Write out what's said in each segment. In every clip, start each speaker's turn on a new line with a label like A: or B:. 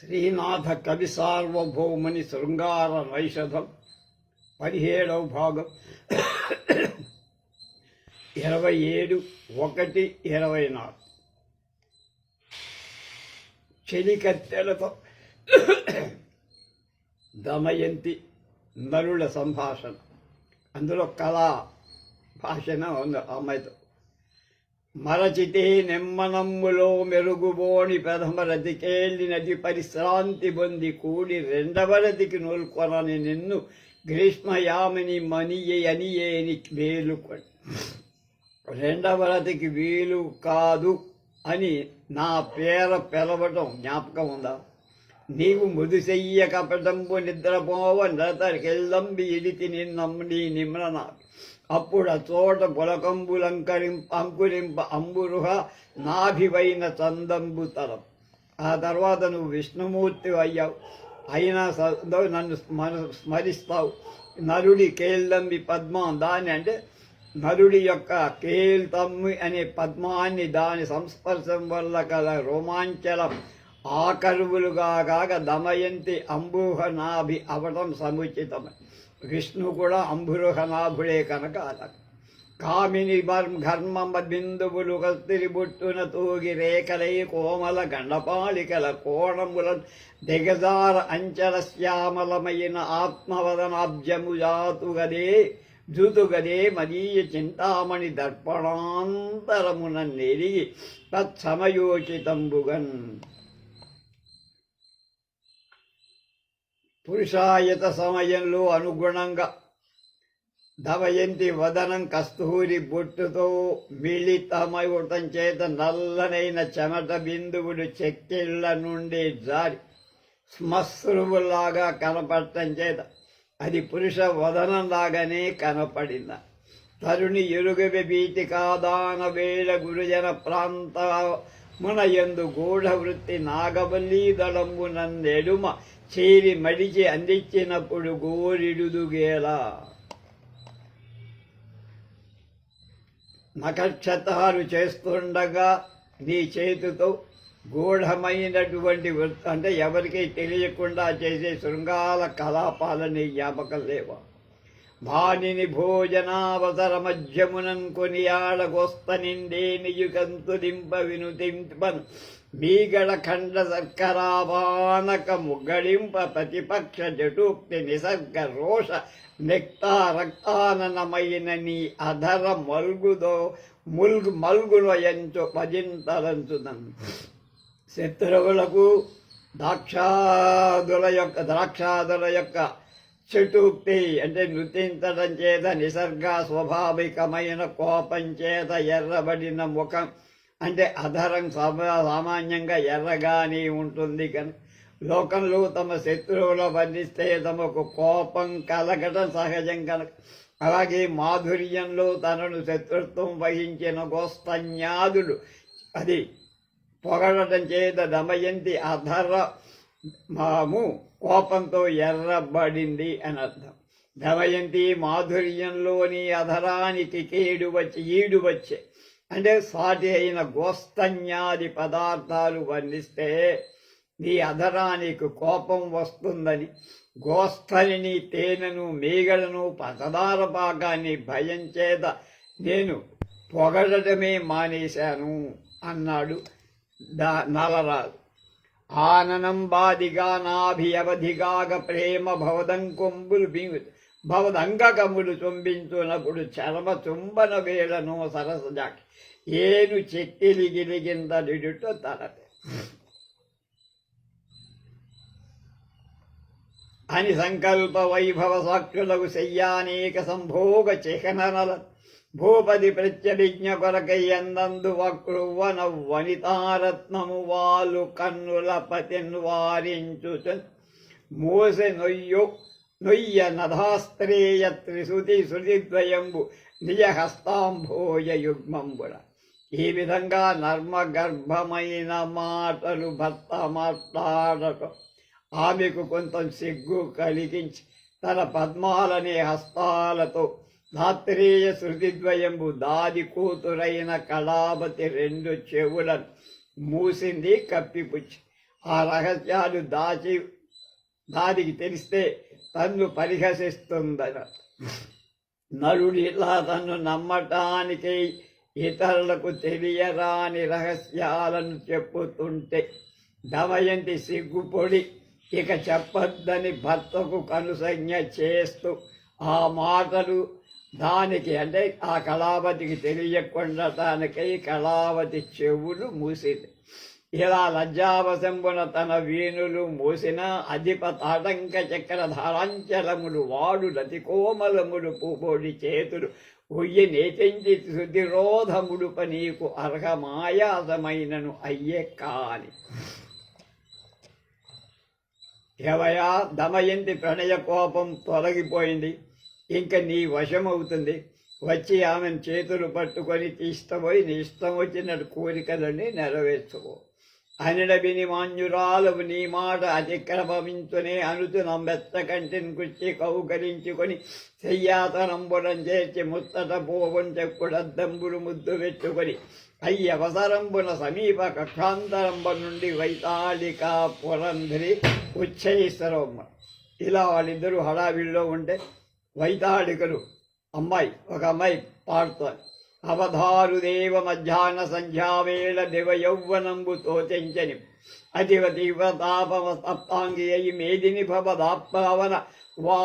A: శ్రీనాథ కవి సార్వభౌముని శృంగార నైషధం 17వ భాగం 27/1/24 చెలికత్తెలతో దమయంతి నలుల సంభాషణ. అందులో కళా భాషణ ఉంది. అమ్మాయితో మరచితే నెమ్మనమ్ములో మెరుగుబోని ప్రథమరతికేళ్ళినది పరిశ్రాంతి పొంది కూడి రెండవరతికి నూల్కొనని నిన్ను గ్రీష్మయామిని మనియే అనియేని వేలుకొని రెండవరతికి వీలు కాదు అని నా పేర పిలవటం జ్ఞాపకం ఉందా? నీవు ముదుసెయ్య కపటంబు నిద్రపోవ నతరికెళ్ళంబి ఇడితి నిన్నమ్ని నిమ్రనా అప్పుడు చోట అంకురింప అంబురుహ నాభివైన చందంబు తరం. ఆ తర్వాత నువ్వు విష్ణుమూర్తి అయ్యావు, అయినా నన్ను స్మరిస్తావు. నరుడి కేల్దంబి పద్మం దాని అంటే నరుడి యొక్క కేల్తమ్మి అనే పద్మాన్ని దాని సంస్పర్శం వల్ల కల రోమాంచలం ఆకరువులుగా కాక దమయంతి అంబుహనాభి అవటం సముచితమే. విష్ణు కూడా అంబురుహనాభుడే కనుక అలా. కామిని ఘర్మమ బిందువులు కస్తిరి బుట్టున తూగి రేఖలై కోమల గండపాళికల కోణముల దిగజార అంచల శ్యామలమైన ఆత్మవదనాబ్జము జూతుగదే మదీయ చింతామణి దర్పణాంతరమున నెరిగి తత్సమయోచితంబుగన్. పురుషాయత సమయంలో అనుగుణంగా దమయంతి వదనం కస్తూరి బొట్టుతో మిళితమయటం చేత నల్లనైన చెమట బిందువులు చెక్కిళ్ల నుండి జారి శ్మశ్రువులాగా కనపడటం చేత అది పురుష వదనంలాగానే కనపడింద. తరుణి ఎరుగవి బీతికాదాన వేళ గురుజన ప్రాంతమునయందు గూఢవృత్తి నాగవల్లీ దళంబు నన్నెడుమ చేరి మడిచి అందించినప్పుడు గోరిడుదుగేలా. నక్షత్రాలు చేస్తుండగా నీ చేతితో గూఢమైనటువంటి అంటే ఎవరికీ తెలియకుండా చేసే శృంగార కలాపాలని జ్ఞాపకం లేవా? భానిని భోజనావసర మధ్యమునన్ కొనియాడగొస్త నిండే నియుకంతు దింప వినుతింపను మీగడ ఖండ సర్కరావానక ముగ్గడింప ప్రతిపక్ష జటూక్తి నిసర్గ రోష నెక్తా రక్తాననమైన నీ అధర మల్గునయంచు భజింతలంచుదన్. శత్రువులకు ద్రాక్షాదుల యొక్క చటూక్తి అంటే నృతించడం చేత నిసర్గ స్వాభావికమైన కోపం చేత ఎర్రబడిన ముఖం అంటే అధరం సామాన్యంగా ఎర్రగానే ఉంటుంది కనుక లోకంలో తమ శత్రువుల వర్ణిస్తే తమకు కోపం కలగటం సహజం కనుక అలాగే మాధుర్యంలో తనను శత్రుత్వం వహించిన గోస్తన్యాదుడు అది పొగడటం చేత దమయంతి అధరము కోపంతో ఎర్రబడింది అని అర్థం. దమయంతి మాధుర్యంలోని అధరానికి ఈడు వచ్చే అంటే సాటి అయిన గోస్తన్యాది పదార్థాలు వర్ణిస్తే నీ అధరానికి కోపం వస్తుందని గోస్థలిని తేనెను మీగడను పచదార పాకాన్ని భయం చేత నేను పొగడటమే మానేశాను అన్నాడు నలరాజు. ఆననం బాదిగా నాభియవధిగాగ ప్రేమ భవదంకొంబులు భవదంగకములు చుంబించునప్పుడు చర్మ చుంబన వేళను సరసజాకి ఏను చెక్కిలిగిలిగిందడిట తలతే అని సంకల్ప వైభవ సాక్షులకు శయ్యానేక సంభోగ చిహ్ననల భూపతి ప్రత్యభిజ్ఞ కొరకయ్యందు వక్రువన వనితారత్నము వాళ్ళు కన్నుల పతిన్ వారించు మోసె నొయ్య నధాస్త్రేయ శృతిద్వయంబు నిజహస్తాంభోజ యుగ్మంబుడ. ఈ విధంగా నర్మగర్భమైన మాటలు భర్త మాట్లాడటం ఆమెకు కొంత సిగ్గు కలిగించి తన పద్మాలనే హస్తాలతో ధాత్రేయ శృతిద్వయంబు దాది కూతురైన కళావతి 2 చెవులను మూసింది, కప్పిపుచ్చి. ఆ రహస్యాలు దానికి తెలిస్తే తన్ను పరిహసిస్తుందన. నరుడు ఇలా తన్ను నమ్మటానికి ఇతరులకు తెలియరాని రహస్యాలను చెప్పుతుంటే దమయంతి సిగ్గుపొడి ఇక చెప్పొద్దని భర్తకు కనుసంజ్ఞ చేస్తూ ఆ మాటలు దానికి అంటే ఆ కళావతికి తెలియకుండటానికై కళావతి చెవులు మూసింది. ఇలా లజ్జావశంబున తన వీణులు మూసిన అధిప తాటంక చక్రధారాంచలములు వాడు రతికోమలములు పూబోడి చేతులు ఉయ్యి నేతించి శుద్ధిరోధముడుప నీకు అర్హమాయాసమైనను అయ్యే కాని. ఏవయా దమయంతి ప్రణయ కోపం తొలగిపోయింది, ఇంక నీ వశమవుతుంది, వచ్చి ఆమెను చేతులు పట్టుకొని తీస్తపోయి నీ ఇష్టం వచ్చినట్టు కోరికలన్నీ నెరవేర్చుకో. అనిడ విని మాన్యురాలవు నీ మాట అతిక్రమించునే అనుతు నంబెత్త కంటిని కుర్చి కౌకరించుకొని శయ్యాతనంబురం చేర్చి ముత్తట పోవం చెక్కుడద్దంబులు ముద్దు పెట్టుకొని అయ్యవసరంబున సమీప కక్షాంతరంబ నుండి వైతాళిక పురంధ్రి ఉచ్చయిస్తరమ్మ. ఇలా వాళ్ళిద్దరూ హడావిడిలో ఉంటే వైతాళికలు ఒక అమ్మాయి పాడుతారు. అవధారుదేవ మధ్యాహ్న సంధ్యావేళ దివ యౌవనంబు తోచెంచని అతివ తీవ్రతాపమ సప్తాంగి అయి మేదిని భవదాప్తావన వా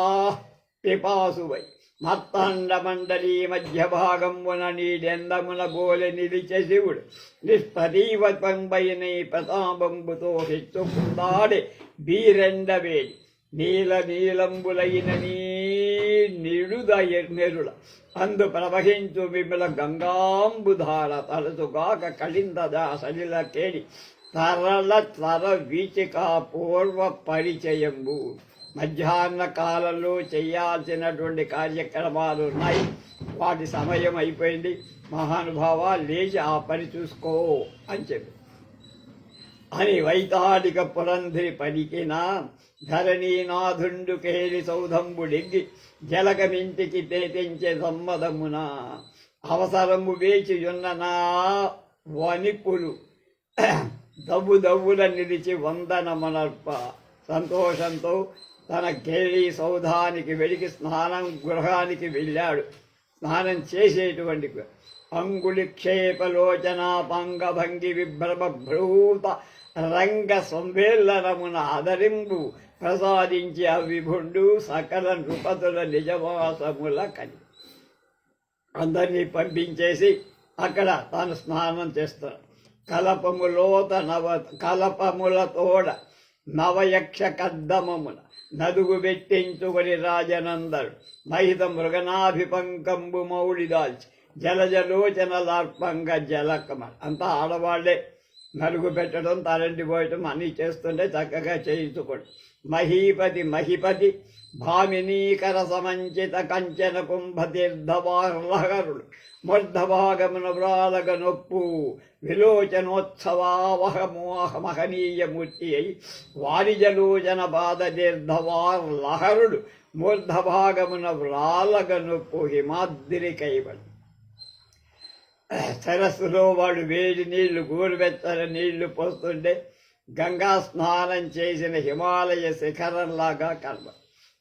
A: పిపాసువై మత్తాండ మండలీ మధ్య భాగంబున నీడెందమున గోలె నిలిచె శివుడు నిష్పదీవ పంబైనై ప్రతాపంబుతో హెచ్చుకుందాడే బీరెండవేడి నీలంబులైన నీ నిడుదయ నెరుల అందు ప్రవహించు విమల గంగాంబుధార తలసుగాక కళిందదా సలిల కేడి తర వీచిక పూర్వ పరిచయంబు. మధ్యాహ్న కాలంలో చేయాల్సినటువంటి కార్యక్రమాలు ఉన్నాయి, వాటి సమయం అయిపోయింది, మహానుభావ లేచి ఆ పని చూసుకో అని చెప్పి అని వైతాళిక పురంధ్రి పలికిన ధరణీనాథుండు కేలి సౌధంబుడిగ్గి జలకమింటికి తేతించే సమ్మదమున అవసరము వేచియున్న నా వనిపులు దవ్వుల నిలిచి వందనమనర్ప. సంతోషంతో తన కేళి సౌధానికి వెడికి స్నానం గృహానికి వెళ్ళాడు. స్నానం చేసేటువంటి అంగుళిక్షేపలోచన పంగభంగి విభ్రమభ్రూత రంగ సంవేల్లనమున ఆదరింపు ప్రసాదించి అవిభుండు సకల నృపతుల నిజవాసముల కని అందరినీ పంపించేసి అక్కడ తాను స్నానం చేస్తాడు. కలపములతోడ నవయక్ష కద్దమమున నదుగు పెట్టించుకొని రాజనందరు మహిత మృగనాభిపంకంబు మౌళి దాల్చి జలజలోచనలార్పంగా జలకమ. అంతా ఆడవాళ్లే నలుగు పెట్టడం తలంటి పోయటం అన్నీ చేస్తుంటే చక్కగా చేయించుకోండి. మహీపతి భామినీకర సమంచిత కంచన కుంభతీర్థవార్లహరుడు మూర్ధభాగమున వ్రాలగ నొప్పు విలోచనోత్సవావహమోహమహనీయమూర్తి అయి వారిజలోచన బాధ తీర్థవార్లహరుడు మూర్ధభాగమున వ్రాలగ నొప్పు హిమాద్రి కైబడి. సరస్సులో వాడు వేడి నీళ్లు గోరువెచ్చని నీళ్లు పోస్తుంటే గంగా స్నానం చేసిన హిమాలయ శిఖరంలాగా కర్మ.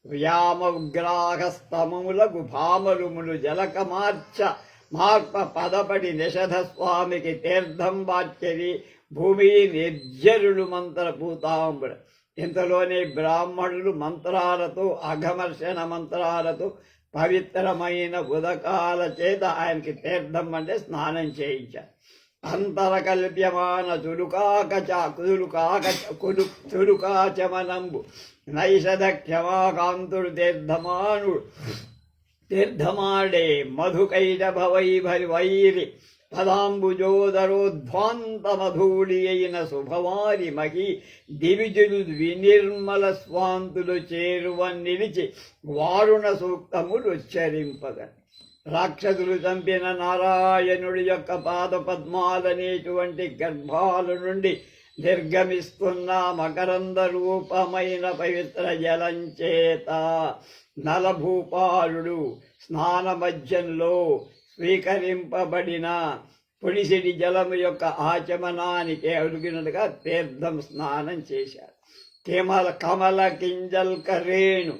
A: వ్యామగ్రాహస్తమములకు భామరుములు జలక మార్ప పదపడి నిషధ స్వామికి తీర్థం వాచ్యరి భూమి నిర్జరులు మంత్రభూతాంబుడు. ఇంతలోనే బ్రాహ్మణులు మంత్రాలతో అఘమర్షణ మంత్రాలతో పవిత్రమైన ఉదకాల చేత ఆయనకి తీర్థం అంటే స్నానం చేయించారు. అంతరకల్ప్యమాన చురుకాచమనంబు నైషధ క్షమాకాంతుడు తీర్థమాడే మధుకైటభవైరి పదాంబుజోదరోధ్వాంత మధూళి అయిన శుభవారి మహి దివిజులు వినిర్మల స్వాంతులు చేరువ నిలిచి వారుణ సూక్తములు ఉచ్చరింపగ. రాక్షసులు చంపిన నారాయణుడి యొక్క పాద పద్మాలనేటువంటి గర్భాల నుండి నిర్గమిస్తున్న మకరంద రూపమైన పవిత్ర జలంచేత నలభూపాలుడు స్నాన మధ్యంలో స్వీకరింపబడిన పొడిసిడి జలము యొక్క ఆచమనానికి అడుగినట్టుగా తీర్థం స్నానం చేశారు. కమల కింజల్ కరేణు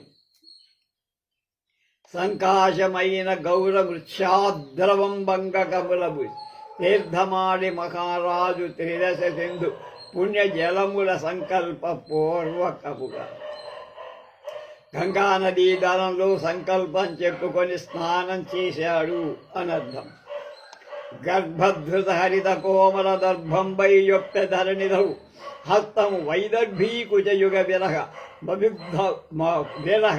A: సంకాశమైన గౌరవృక్షాద్రవం బంగ కములబు తీర్థమాడి మహారాజు త్రిదశ సింధు పుణ్య జలముల సంకల్ప పూర్వకముగా గంగానదీ దళంలో సంకల్పం చెప్పుకొని స్నానం చేశాడు అనర్థం. గర్భధృత హరిత కోమల దర్భంబై యొప్య ధరణిధౌ హస్తం వైదర్భీకుజయుగ విరహ విరహ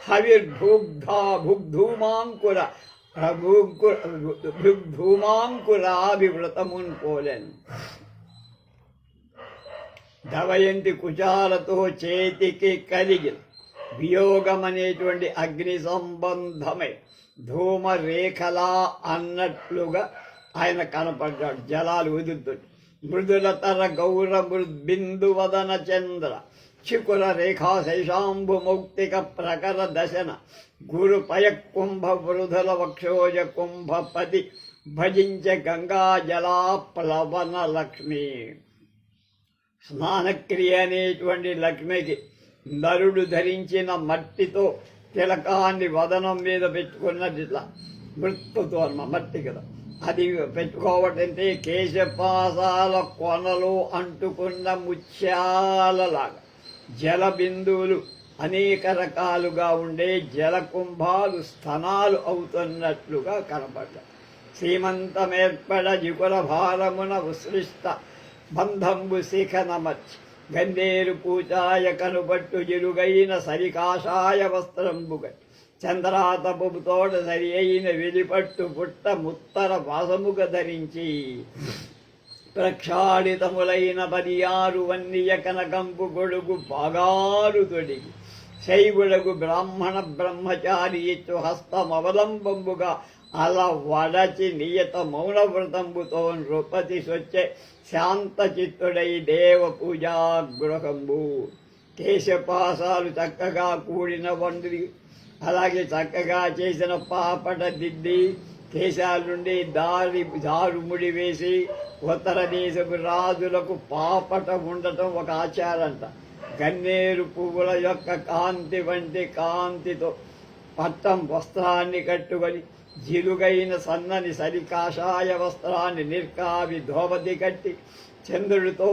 A: హవిర్భుగ్ధూమాంకుర భుగ్ధూమాంకురాభివృతమున్ పోలెన్. దవయంతి కుచాలతో చేతికి కలిగి వియోగం అనేటువంటి అగ్ని సంబంధమై ధూమరేఖలా అన్నట్లుగా ఆయన కనపడ్డాడు. జలాలు వదులుతుంది. మృదులతర గౌర మృద్బిందువదన చంద్ర చికుర రేఖా శైశాంభు మౌక్తిక ప్రకర దశన గురు పయ కుంభ వృధుల వక్షోజ కుంభపతి భజించ గంగా జలాప్లవన లక్ష్మి. స్నానక్రియ అనేటువంటి లక్ష్మికి నరుడు ధరించిన మట్టితో తిలకాన్ని వదనం మీద పెట్టుకున్నది. ఇట్లా మృత్తుతో అన్న మట్టి కదా, అది పెట్టుకోవటంటే కేశపాసాల కొనలు అంటుకున్న ముత్యాలలాగా జల బిందువులు అనేక రకాలుగా ఉండే జలకుంభాలు స్తనాలు అవుతున్నట్లుగా కనపడ్డాయి. సీమంతమేర్పడ జికుల భారమున ఉసృష్ట బంధంబు శిఖనమర్చి గంధేరు పూచాయ కనుబట్టు జిలుగైన సరికాషాయ వస్త్రంబుగై చంద్రాతపుతోట సరి అయిన వెలిపట్టు పుట్ట ముత్తర వాసముగ ధరించి ప్రక్షాళితములైన 16 వన్నియ కనకంపు గొడుగు బాగారు తొడిగి శైవులకు బ్రాహ్మణ బ్రహ్మచారి ఎత్తు హస్తమవలంబంబుగా అలా వడచి నియత మౌనవ్రతంబుతో నృపతి సొచ్చే శాంత చిత్తుడై దేవ పూజా గృహంబు. కేశపాసాలు చక్కగా కూడిన వండి, అలాగే చక్కగా చేసిన పాపట దిద్ది కేశాల నుండి దారుముడి వేసి ఉత్తర దేశపు రాజులకు పాపట ఉండటం ఒక ఆచారంట. గన్నేరు పువ్వుల యొక్క కాంతి వంటి కాంతితో పట్టం వస్త్రాన్ని కట్టుకొని జిలుగైన సన్నని సరికాషాయ వస్త్రాన్ని నిర్కావి ధోవతి కట్టి చంద్రుడితో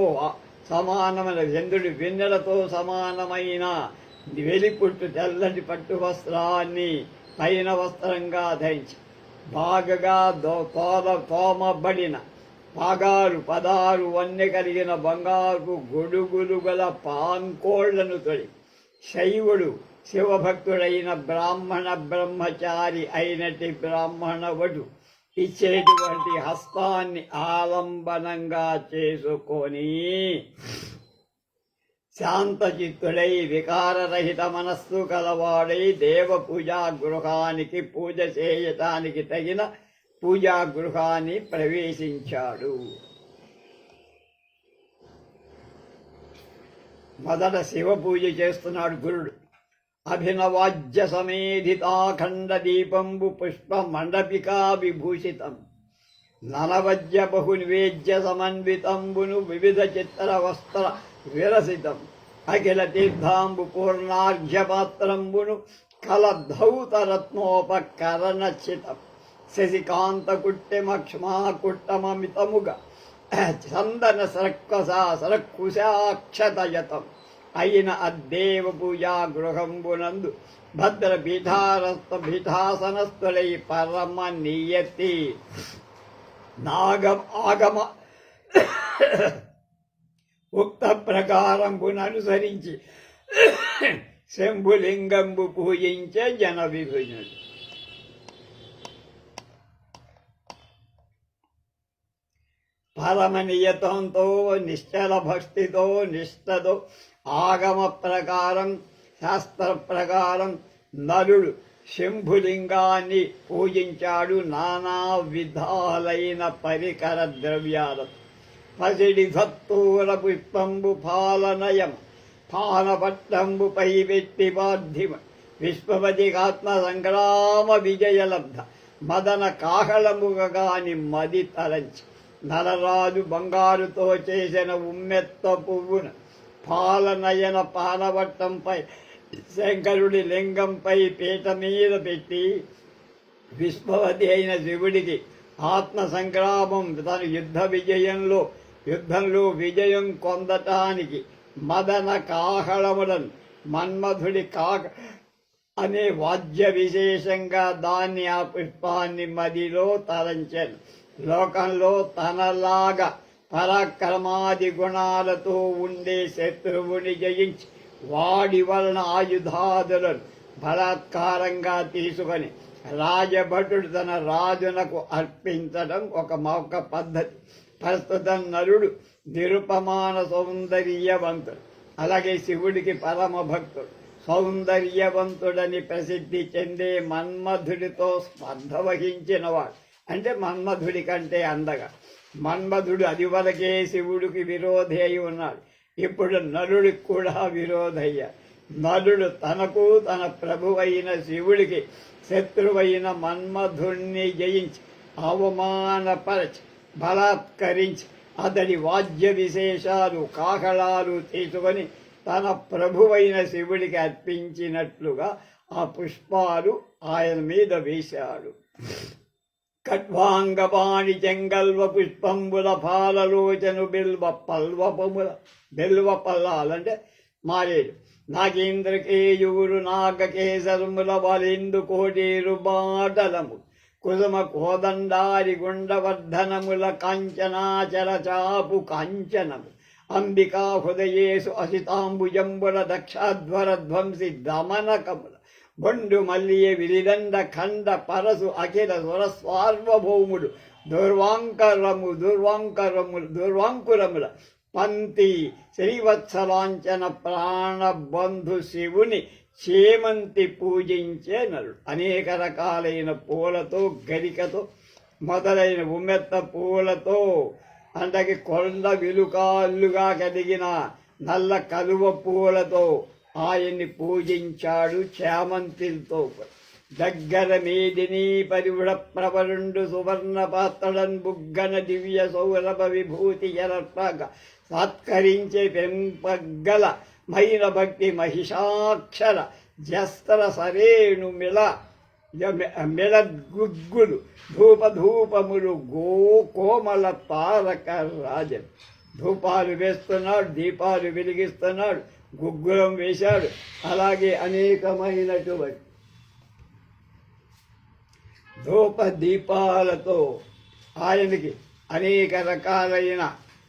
A: సమానమైన చంద్రుడి వెన్నెలతో సమానమైన వెలిపుట్టు తెల్లటి పట్టు వస్త్రాన్ని పైన వస్త్రంగా ధరించి బాగగా తోమబడిన 16 వన్నె కలిగిన బంగారు గొడుగులు గల పాంకోళ్లను తొడి శైవుడు శివభక్తుడైన బ్రాహ్మణ బ్రహ్మచారి అయినటి బ్రాహ్మణ వడు ఇచ్చేటువంటి హస్తాన్ని ఆలంబనంగా చేసుకొని శాంతచిత్తుడై వికారరహిత మనస్సు కలవాడై దేవ పూజా గృహానికి పూజ చేయటానికి తగిన పూజా గృహాన్ని ప్రవేశించాడు. మొదట శివ పూజ చేస్తున్నాడు గురుడు. అభినవాజ్య సమేధితాఖండ దీపంబు పుష్ప మండపికా విభూషితం ననవజ్య బహునివేద్య సమన్వితంబును వివిధ చిత్ర వస్త్ర విరసితం అఖిల తీర్థాంబు పూర్ణార్ఘ్యపాత్రంబును కలధౌతరత్నోపకరణచితం శశికాంత కుట్టెమక్ష్మాకుట్టమమితముగా చందన సరక్కుశాక్షతయతం అయిన అద్దేవ పూజా గృహంబునందు భద్ర పీఠాసనస్థులై పరమ నియతి ఆగమ ఉక్త ప్రకారంబును అనుసరించి శంభులింగంబు పూజించే జన విభుజుడు. పరమ నియతంతో నిశ్చల భక్తితో నిష్ఠతో ఆగమ ప్రకారం శాస్త్ర ప్రకారం నరుడు శంభులింగాన్ని పూజించాడు. నానా విధాలైన పరికర ద్రవ్యాలతో పసిడి భత్తూర పుష్పంబు పాలనయం పానపట్టంబు పై పెట్టి బాధ్యమ విశ్వపతికాత్మ సంగ్రామ విజయలబ్ధ మదన కాహళముగాని మది తలంచి నలరాజు బంగారుతో చేసిన ఉమ్మెత్త పువ్వును పాలనయన పాలవట్టంపై శంకరుడి లింగంపై పీట మీద పెట్టి విశ్వవతి అయిన శివుడికి ఆత్మ సంగ్రామం తన యుద్ధంలో విజయం పొందటానికి మదన కాహళములను మన్మధుడి అనే వాద్య విశేషంగా దాన్ని ఆ పుష్పాన్ని మదిలో తలంచాను. లోకంలో తనలాగా పరాక్రమాది గుణాలతో ఉండే శత్రువుని జయించి వాడి వలన ఆయుధాదులను బలాత్కారంగా తీసుకొని రాజభటుడు తన రాజునకు అర్పించడం ఒక పద్ధతి. ప్రస్తుతం నరుడు నిరుపమాన సౌందర్యవంతుడు, అలాగే శివుడికి పరమ భక్తుడు. సౌందర్యవంతుడని ప్రసిద్ధి చెందే మన్మధుడితో స్పర్ధ వహించినవాడు, అంటే మన్మధుడి కంటే అందగా. మన్మధుడు అదివరకే శివుడికి విరోధి అయి ఉన్నాడు, ఇప్పుడు నరుడికి కూడా విరోధయ్యాడు. నరుడు తనకు తన ప్రభువైన శివుడికి శత్రువైన మన్మధుణ్ణి జయించి అవమానపరచి బలాత్కరించి అతడి వాద్య విశేషాలు కాకళాలు తీసుకొని తన ప్రభువైన శివుడికి అర్పించినట్లుగా ఆ పుష్పాలు ఆయన మీద వేశాడు. ఖడ్వాంగపాణి చెంగల్వ పుష్పంబుల పాలలోచను బెల్వ పల్లాలంటే మారేడు నాగేంద్రకేయూరు నాగకేశరముల వలిందు కోటేరు బాటలము కుసుమ కోదండారి గుండవర్ధనముల కాంచనాచల చాపు కాంచనము అంబికా హృదయేసు అసితాంబుజంబుల దక్షాధ్వర ధ్వంసి దమనకముల బొండు మల్లియ విరిదండ ఖండ పరసు అఖిల స్వరస్వార్వభౌముడు దుర్వాంకురముల పంతి శ్రీవత్సలాంఛన ప్రాణబంధు శివుని చేమంతి పూజించే నరుడు. అనేక రకాలైన పూలతో గరికతో మొదలైన ఉమ్మెత్త పూలతో అంతకి కొండ విలుకాళ్ళుగా కలిగిన నల్ల కలువ పూలతో ఆయన్ని పూజించాడు. చేమంతిలతో దగ్గర మేదిని పరివుడ ప్రవరుండు సువర్ణ పాత్రన్ బుగ్గన దివ్య సౌరభ విభూతి జలర్పగ సత్కరించే పెంపగల మైన భక్తి మహిషాక్షర జస్త్ర సరేణు మిళగుగ్గులు ధూపములు కోమల తారక రాజన్. ధూపాలు వేస్తున్నాడు, దీపాలు వెలిగిస్తున్నాడు, గుగ్గులం వేశాడు. అలాగే అనేకమైనటువంటి ధూప దీపాలతో ఆయనకి అనేక రకాలైన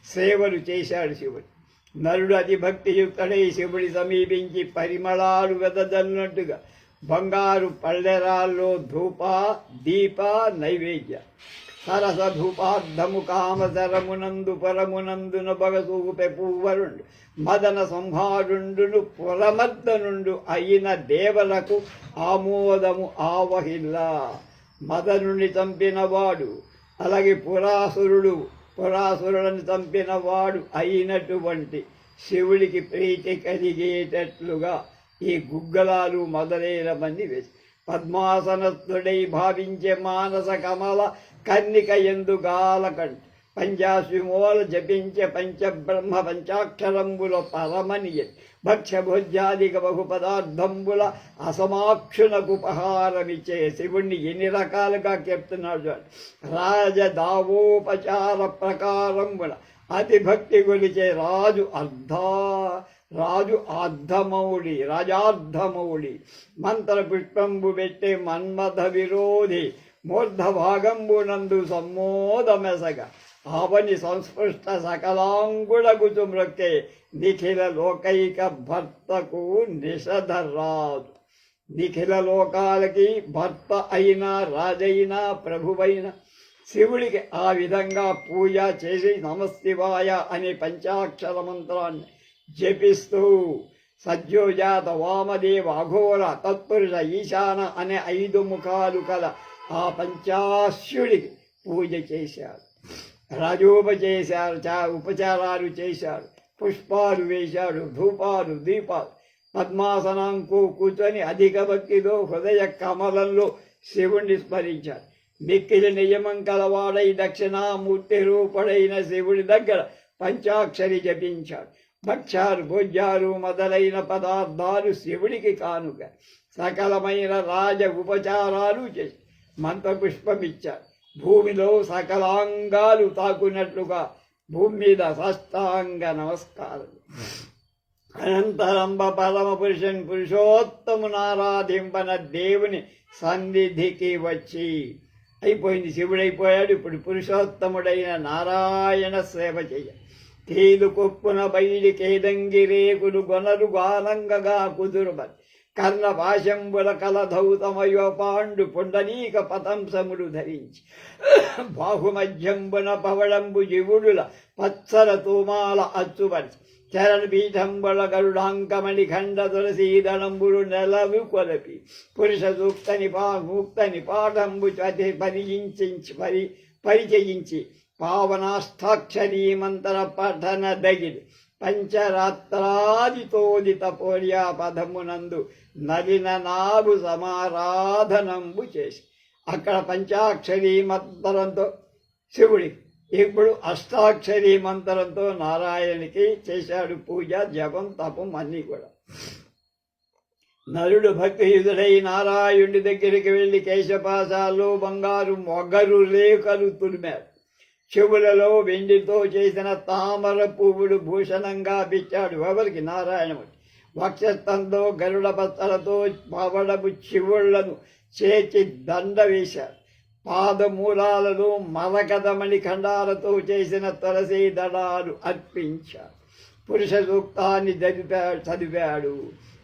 A: సేవలు చేశాడు శివుడు. నరుడు అతి భక్తియుక్తుడై శివుడి సమీపించి పరిమళాలు వెదజల్లినట్టుగా బంగారు పళ్ళెరాల్లో ధూప దీప నైవేద్య సరస ధూపార్థము కామసరమునందు పరమునందున బగసూపె పూవరుండు మదన సంహారుండును పురమర్దనుండు అయిన దేవలకు ఆమోదము ఆవహిల్లా. మదనుని చంపినవాడు, అలాగే పురాసురులను చంపినవాడు అయినటువంటి శివుడికి ప్రీతి కలిగేటట్లుగా ఈ గుగ్గలాలు మొదలైనవన్నీ వేసి పద్మాసనస్థుడై భావించే మానస కమల కన్నిక ఎందుగాలకంట పంచాశ్విమూల జపించే పంచబ్రహ్మ పంచాక్షరంబుల పరమనియ భక్ష్యభోజ్యాదిక బహు పదార్థంబుల అసమాక్షునకు ఉపహారమిచ్చే శివుణ్ణి ఎన్ని రకాలుగా చెప్తున్నాడు. రాజదావోపచార ప్రకారంబుల అతి భక్తి గొలిచే రాజార్ధమౌళి మంత్ర పుష్పంబు పెట్టే మన్మథ విరోధి మూర్ధభాగంబునందు సమ్మోదమెసగ ఆవని సంస్పృష్ట సకలాంగుళగుచు మ్రొక్కే నిఖిల లోకైక భర్తకు నిషధరాదు. నిఖిల లోకాలకి భర్త అయినా రాజైనా ప్రభువైన శివుడికి ఆ విధంగా పూజ చేసి నమశివాయ అనే పంచాక్షర మంత్రాన్ని జపిస్తూ సజ్జోజాత వామదేవ అఘోర తత్పురుష ఈశాన అనే 5 ముఖాలు కల ఆ పంచాశ్యుడికి పూజ చేశారు. ఉపచారాలు చేశాడు, పుష్పాలు వేశాడు, ధూపాలు దీపాలు పద్మాసనం కూర్చొని అధిక భక్తితో హృదయ కమలంలో శివుణ్ణి స్మరించాడు. మిక్కిలి నియమం కలవాడై దక్షిణామూర్తి రూపుడైన శివుడి దగ్గర పంచాక్షరి జపించాడు. భక్ష్యాలు భోజ్యాలు మొదలైన పదార్థాలు శివుడికి కానుక, సకలమైన రాజ ఉపచారాలు చేసి మంత్రపుష్పమిచ్చాడు. భూమిలో సకలాంగాలు తాకున్నట్లుగా భూమి మీద సాష్టాంగ నమస్కారం. అనంతరంబ పరమ పురుషుని పురుషోత్తమునారాధింపన దేవుని సన్నిధికి వచ్చి అయిపోయింది. శివుడైపోయాడు. ఇప్పుడు పురుషోత్తముడైన నారాయణ సేవ చెయ్య. తేలు కొప్పున బయలి కేదంగి రేకులు గొనరు గానంగగా కుదురుబడి కర్ణ పాశంబుల కలధౌతమయోపాండు పుండనీక పతంసములు ధరించి బాహుమధ్యంబున పవళంబు జీవుడుల పచ్చల తూమాల అచ్చుబడి చరణ పీఠంబుల గరుడాంకమణి ఖండ తులసీదళంబులు నెలవు కొలపి పురుష సూక్తని పాఠంబు పరిచయించి పావనాష్టాక్షరీ మంత్ర పఠన దగిలి పంచరాత్రాదితోదిత పోర్యా పదమునందు నలిన నాగు సమారాధనంబు చేసి అక్కడ పంచాక్షరీ మంత్రంతో శివుడి, ఇప్పుడు అష్టాక్షరీ మంత్రంతో నారాయణకి చేశాడు పూజ, జపం, తపం అన్నీ కూడా. నరుడు భక్తియుధుడై నారాయణుడి దగ్గరికి వెళ్ళి కేశపాశాల్లో బంగారు మొగరు రేఖలు తులిమాడు. చెవులలో వెండితో చేసిన తామర పువ్వులు భూషణంగా పిచ్చాడు. ఎవరికి? నారాయణుడు. వక్షస్థంతో గరుడ బత్తలతో పవడపు చివుళ్లను చేర్చి దండ వేశాడు. పాదమూలాలలో మరకదమణి ఖండాలతో చేసిన తులసి దళాలు అర్పించాడు. పురుష సూక్తాన్ని చదివాడు,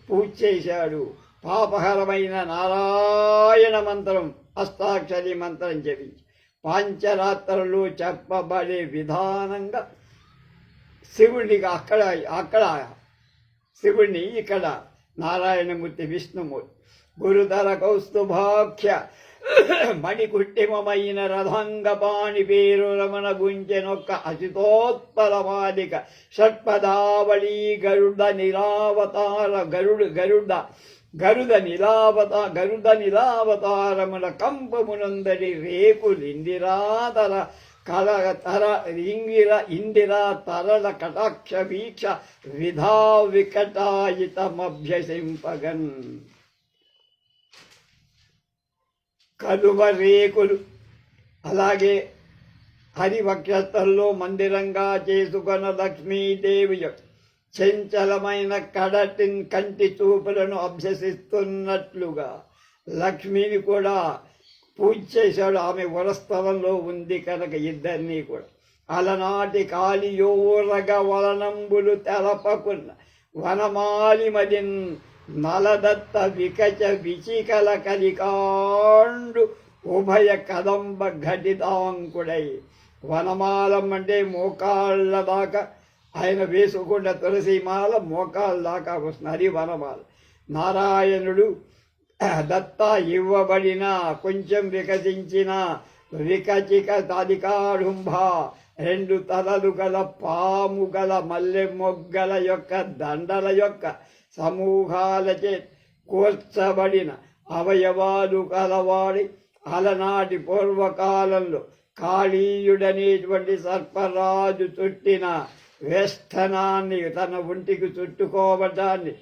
A: పూజ చేశాడు. పాపహరమైన నారాయణ మంత్రం అష్టాక్షరి మంత్రం జపించి పాంచరాత్రులు చెప్పబడే విధానంగా శివుడికి అక్కడ శివుడిని ఇక్కడ నారాయణమూర్తి విష్ణుమూర్తి గురుధర కౌస్తుభాఖ్య మణికుట్టిమమైన రథంగపాణి పేరు రమణ గుంచెనొక్క అచితోత్పలమాదిక షట్పదావళీ గరుడ నిరావతార గరుడ నిలావతారముల కంపమునందరి రేకులిందిరాతర ఇందిరా తరల కటాక్ష వీక్ష విధా వికటాయితమభ్యసింపగన్ కలువ రేకులు. అలాగే హరివక్షస్థల్లో మందిరంగా చేసుకొన్న లక్ష్మీదేవి చంచలమైన కంటి చూపులను అభ్యసిస్తున్నట్లుగా లక్ష్మిని కూడా పూజ చేశాడు. ఆమె వరస్థలంలో ఉంది కనుక ఇద్దరినీ కూడా. అలనాటి కాళియోరగ వలనంబులు తెలపకున్న వనమాలిమదిన్ నలదత్త వికచ విచికల కలికాండు ఉభయ కదంబ ఘటితాంకుడై. వనమాలం అంటే మోకాళ్ళ దాకా ఆయన వేసుకున్న తులసిమాల మోకాళ్ళ దాకా వస్తున్నది వనమాల. నారాయణుడు దత్త ఇవ్వబడిన కొంచెం వికసించిన వికచిక తాదికాడుంభ రెండు తలలు గల పాము గల మల్లె మొగ్గల యొక్క దండల యొక్క సమూహాలచే కూర్చబడిన అవయవాలు కలవాడి అలనాటి పూర్వకాలంలో కాళీయుడనేటువంటి సర్పరాజు చుట్టిన వేష్టనాన్ని తన ఒంటికి చుట్టుకోవటాన్ని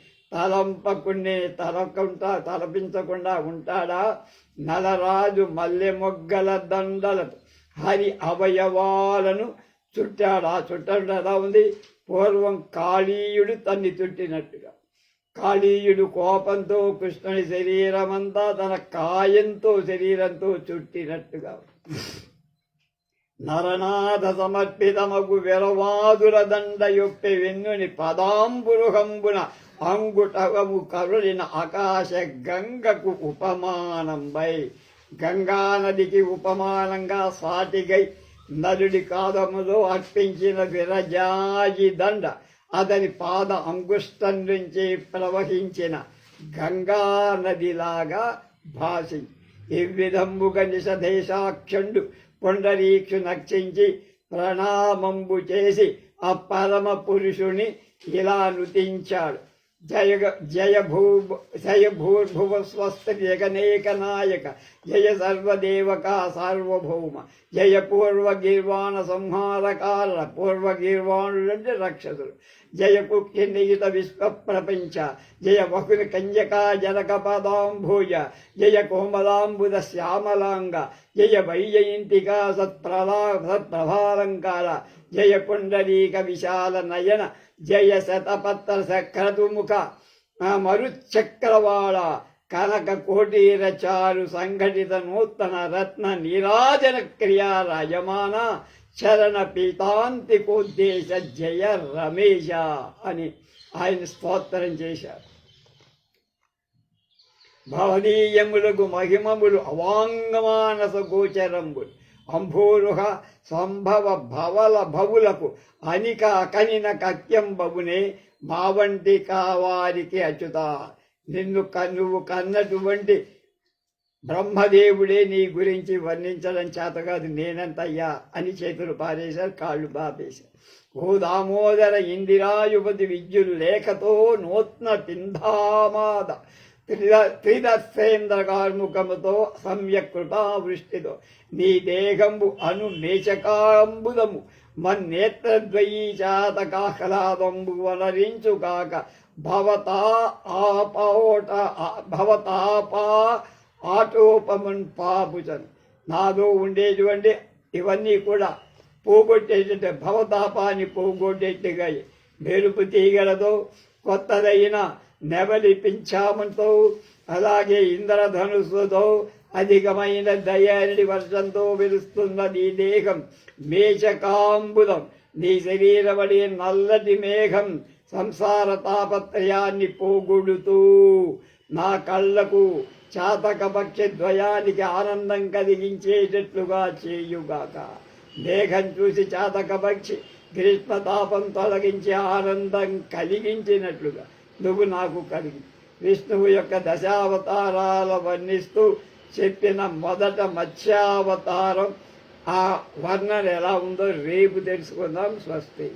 A: తలపించకుండా ఉంటాడా? నలరాజు మల్లె మొగ్గల దండలతో హరి అవయవాలను చుట్టాడు. ఆ చుట్టడం ఎలా ఉంది? పూర్వం కాళీయుడు తన్ని చుట్టినట్టుగా. కాళీయుడు కోపంతో కృష్ణుని శరీరమంతా తన కాయంతో శరీరంతో చుట్టినట్టుగా. నరనాథ సమర్పితమగు విరవాదుల దండ యొప్పి వెన్నుని పదాంబురుహంబున అంగుటవము కరులిన ఆకాశ గంగకు ఉపమానంబై. గంగానదికి ఉపమానంగా సాటిగై నలుడి కాదములో అర్పించిన విరజాజి దండ అతని పాద అంగుష్టం నుంచి ప్రవహించిన గంగా నదిలాగా భాషించి ఇవ్విధంబుగా నిషదేశాక్షుండు పుండరీక్షు నక్షించి ప్రణామంబు చేసి ఆ పరమ పురుషుని ఇలా నుతించాడు. జయ భూర్భువ స్వస్తి జగనేక నాయక జయ సర్వదేవక సార్వభౌమ జయ పూర్వగీర్వాణ సంహారకాల పూర్వగీర్వాణులు అంటే రక్షసులు జయ కుక్షి నిహిత విశ్వ ప్రపంచ జయ వకుని కంజకా జనక పదాంభూజ జయ కోమలాంబుద శ్యామలాంగ జయ వైజయంతికా సత్ప్రభాలంకార జయ పుండరీక విశాల నయన జయ శతపత్ర సక్రతుముఖ మరుచక్రవాళ కనక కోటీర చారు సంఘటిత నూతన రత్న నీరాజన క్రియా రాజమాన చరణ పీతాంతికోద్దేశ జయ రమేశ అని ఆయన స్తోత్రం చేశారు. భవనీయములకు మహిమములు అవాంగమానస గోచరంబులు అంభోరుహ సంభవ భవల భవులకు అనిక అకనిన కత్యంబవునే మావంటి కావారికి అచ్యుత నువ్వు కన్నటువంటి బ్రహ్మదేవుడే నీ గురించి వర్ణించడం చేత కాదు నేనంతయ్యా అని చేతులు పారేశారు, కాళ్ళు బాపేశారు. ఓ దామోదర ఇందిరాయుపతి విద్యులు లేఖతో నూత్న పింధామాద త్రిదర్శేంద్ర కార్ముఖముతో సమ్యక్ కృపావృష్టితో నీ దేహంబు అను మేచకాంబుదము మన్నేత్రద్వయీ చాతకాహ్లాదంబు వనరించుగాక భవతాపా ఆటోపమన్ పాపుచను నాదో ఉండేటువంటి ఇవన్నీ కూడా పోగొట్టేటట్టు భవతాపాన్ని పోగొట్టేట్టుగా మెరుపు తీగలతో కొత్తదైన నెమలి పింఛామంతో అలాగే ఇంద్రధనుస్సుతో అధికమైన దయాని వర్షంతో వెలుస్తున్న నీ దేహం మేషకాంబుదం నీ శరీరమడి నల్లటి మేఘం సంసార తాపత్రయాన్ని పోగొడుతూ నా కళ్ళకు చాతక పక్షి ద్వయానికి ఆనందం కలిగించేటట్లుగా చేయుగాక. మేఘం చూసి చాతక పక్షి గ్రీష్మతాపం తొలగించి ఆనందం కలిగించినట్లుగా నువ్వు నాకు కలిగి విష్ణువు యొక్క దశావతారాల వర్ణిస్తూ చెప్పిన మొదట మత్స్యావతారం ఆ వర్ణన ఎలా ఉందో రేపు తెలుసుకుందాం. స్వస్తి.